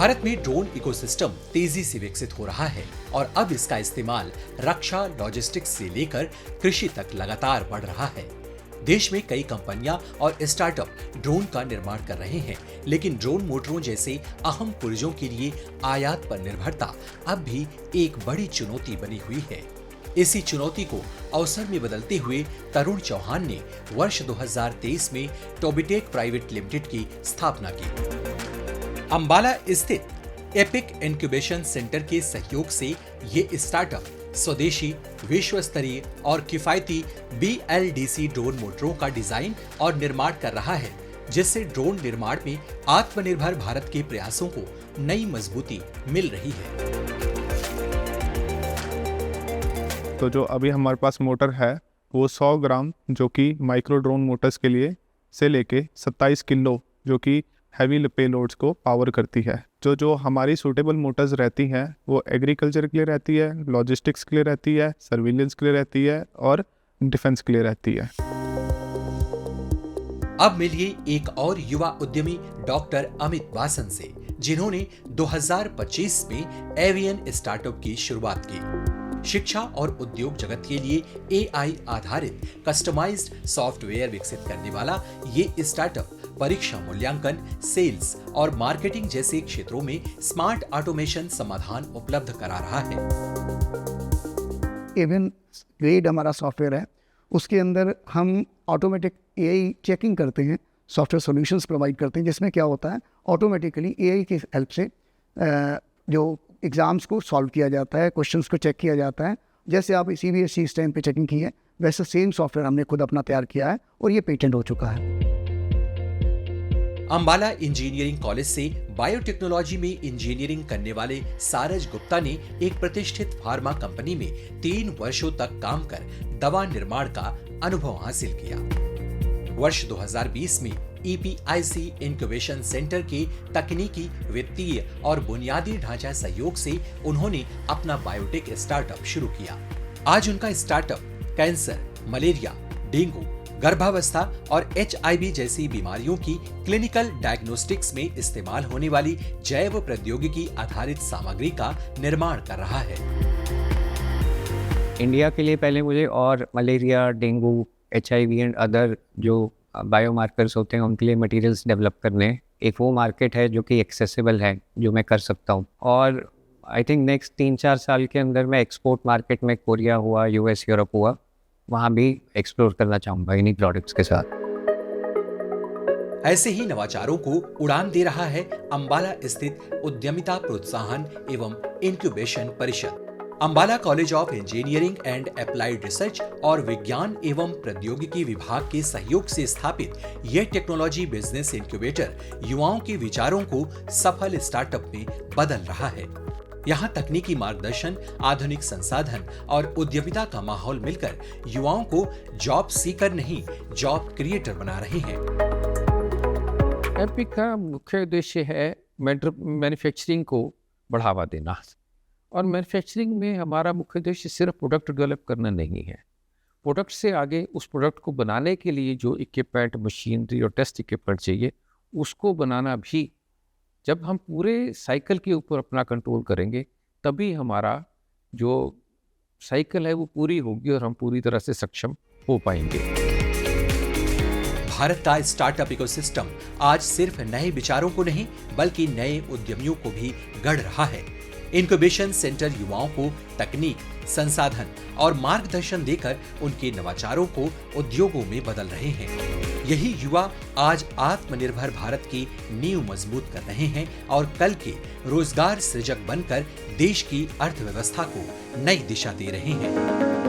भारत में drone ecosystem तेजी से विकसित हो रहा है और अब इसका इस्तेमाल रक्षा, लॉजिस्टिक्स से लेकर कृषि तक लगातार बढ़ रहा है। देश में कई कंपनियां और स्टार्टअप ड्रोन का निर्माण कर रहे हैं, लेकिन ड्रोन मोटरों जैसे अहम पुर्जों के लिए आयात पर निर्भरता अब भी एक बड़ी चुनौती बनी हुई है। इसी चुनौती को अवसर में बदलते हुए तरुण चौहान ने वर्ष 2023 में टोबिटेक प्राइवेट लिमिटेड की स्थापना की। अंबाला स्थित एपिक इंक्यूबेशन सेंटर के सहयोग से ये स्टार्टअप स्वदेशी, विश्व स्तरीय और किफायती BLDC ड्रोन मोटरों का डिजाइन और निर्माण कर रहा है, जिससे ड्रोन निर्माण में आत्मनिर्भर भारत के प्रयासों को नई मजबूती मिल रही है। तो जो अभी हमारे पास मोटर है वो 100 ग्राम जो कि माइक्रो ड्रोन मोटर्स के लिए से लेके 27 किलो जो कि हैवी पेलोड्स को पावर करती है। जो हमारी सूटेबल मोटर्स रहती हैं वो एग्रीकल्चर के लिए रहती है, लॉजिस्टिक्स के लिए रहती है, सर्विलेंस के लिए रहती है और डिफेंस के लिए रहती है। अब मिलिए एक और युवा उद्यमी डॉक्टर अमित वासन से, जिन्होंने 2025 में एवियन स्टार्टअप की शुरुआत की। शिक्षा और उद्योग जगत के लिए AI आधारित कस्टमाइज्ड सॉफ्टवेयर विकसित करने वाला ये स्टार्टअप परीक्षा मूल्यांकन, सेल्स और मार्केटिंग जैसे क्षेत्रों में स्मार्ट ऑटोमेशन समाधान उपलब्ध करा रहा है। एवियन ग्रेड हमारा सॉफ्टवेयर है, उसके अंदर हम ऑटोमेटिक AI चेकिंग करते हैं, सॉफ्टवेयर सॉल्यूशंस प्रोवाइड करते हैं, जिसमें क्या होता है ऑटोमेटिकली AI की हेल्प से जो एग्ज़ाम्स को सॉल्व किया जाता है, क्वेश्चंस को चेक किया जाता है। जैसे आप CBSE इस टाइम पे चेकिंग की है, वैसे सेम सॉफ्टवेयर हमने खुद अपना तैयार किया है और ये पेटेंट हो चुका है। अंबाला इंजीनियरिंग कॉलेज से बायोटेक्नोलॉजी में इंजीनियरिंग करने वाले सारज गुप्ता ने एक प्रतिष्ठित फार्मा कंपनी में 3 वर्षों तक काम कर दवा निर्माण का अनुभव हासिल किया। वर्ष 2020 में EPIC इंक्यूबेशन सेंटर के तकनीकी, वित्तीय और बुनियादी ढांचा सहयोग से उन्होंने अपना बायोटेक स्टार्टअप शुरू किया। आज उनका स्टार्टअप कैंसर, मलेरिया, डेंगू, गर्भावस्था और HIV जैसी बीमारियों की क्लिनिकल डायग्नोस्टिक्स में इस्तेमाल होने वाली जैव प्रौद्योगिकी आधारित सामग्री का निर्माण कर रहा है। इंडिया के लिए पहले मुझे और malaria, dengue, HIV and other जो बायोमार्कर्स होते हैं उनके लिए मटेरियल्स डेवलप करने, एक वो मार्केट है जो कि एक्सेसिबल है, जो मैं कर सकता हूँ। और आई थिंक नेक्स्ट 3-4 साल के अंदर मैं एक्सपोर्ट मार्केट में कोरिया हुआ, US, यूरोप हुआ, वहाँ भी एक्सप्लोर करना चाहूँगा इन्हीं प्रोडक्ट्स के साथ। ऐसे ही नवाचारों को उड़ान दे रहा है अंबाला स्थित उद्यमिता प्रोत्साहन एवं इंक्यूबेशन परिषद। Ambala college of engineering and applied research और विज्ञान एवं प्रौद्योगिकी विभाग के सहयोग से स्थापित यह टेक्नोलॉजी बिजनेस इंक्यूबेटर युवाओं के विचारों को सफल स्टार्टअप में बदल रहा है। यहाँ तकनीकी मार्गदर्शन, आधुनिक संसाधन और उद्यमिता का माहौल मिलकर युवाओं को जॉब सीकर नहीं, जॉब क्रिएटर बना रहे हैं। एपिक का मुख्य उद्देश्य है मैन्युफैक्चरिंग को बढ़ावा देना, और मैन्युफैक्चरिंग में हमारा मुख्य उद्देश्य सिर्फ प्रोडक्ट डेवलप करना नहीं है। प्रोडक्ट से आगे उस प्रोडक्ट को बनाने के लिए जो इक्विपमेंट, मशीनरी और टेस्ट इक्विपमेंट चाहिए, उसको बनाना भी। जब हम पूरे साइकिल के ऊपर अपना कंट्रोल करेंगे, तभी हमारा जो साइकिल है वो पूरी होगी और हम पूरी तरह से सक्षम हो पाएंगे। भारत का स्टार्टअप इकोसिस्टम आज सिर्फ नए विचारों को नहीं, बल्कि नए उद्यमियों को भी गढ़ रहा है। इंक्यूबेशन सेंटर युवाओं को तकनीक, संसाधन और मार्गदर्शन देकर उनके नवाचारों को उद्योगों में बदल रहे हैं। यही युवा आज आत्मनिर्भर भारत की नींव मजबूत कर रहे हैं और कल के रोजगार सृजक बनकर देश की अर्थव्यवस्था को नई दिशा दे रहे हैं।